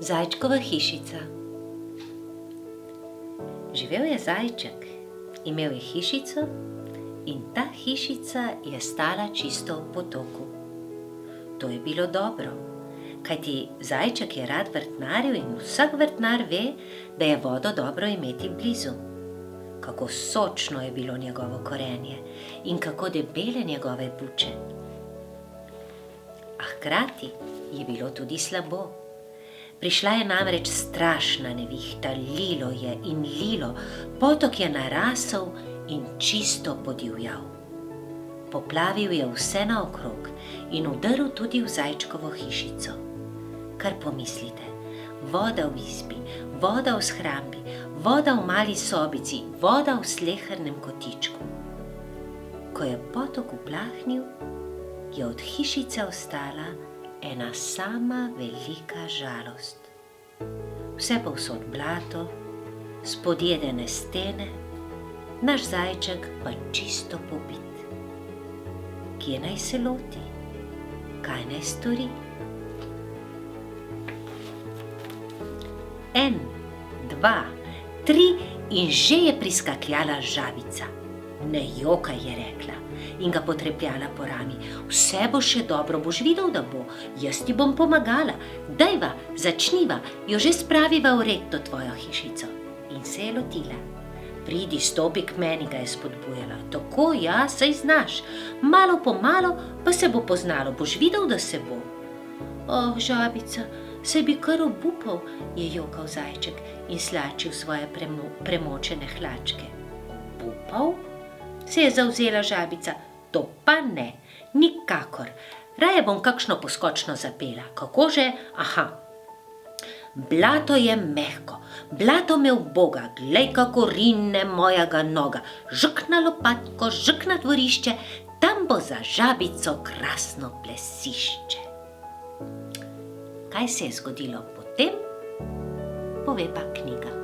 Zajčkova hišica. Živel je zajček, imel je hišico in ta hišica je stala čisto v potoku. To je bilo dobro, kajti zajček je rad vrtnaril in vsak vrtnar ve, da je vodo dobro imeti blizu. Kako sočno je bilo njegovo korenje in kako debele njegove buče. A hkrati je bilo tudi slabo. Prišla je namreč strašna nevihta, lilo je in lilo, potok je narasel in čisto podivjal. Poplavil je vse naokrog in vdrl tudi v zajčkovo hišico. Kar pomislite, voda v izbi, voda v shrambi, voda v mali sobici, voda v slehernem kotičku. Ko je potok uplahnil, je od hišice ostala ena sama velika žalost. Vse povsod blato, spodjedene stene, naš zajček pa čisto pobit. Kje naj se loti? Kaj naj stori? 1, 2, 3 in že je priskakljala žabica. Ne jokaj, je rekla in ga potrepljala po rami. Vse bo še dobro, boš videl, da bo. Jaz ti bom pomagala. Dajva, začniva, jo že spraviva v red to tvojo hišico. In se je lotila. Pridi, stopi k meni, ga je spodbujala. Tako, ja, saj znaš. Malo po malo pa se bo poznalo, boš videl, da se bo. Oh, žabica, saj bi kar obupal, je jokal zajček in slačil svoje premočene hlačke. Obupal? Se je zavzela žabica. To pa ne, nikakor. Raje bom kakšno poskočno zapela. Kako že? Aha. Blato je mehko, blato me uboga, glej, kako rine mojega noga. Žuk na lopatko, žuk na dvorišče, tam bo za žabico krasno plesišče. Kaj se je zgodilo potem, pove pa knjiga.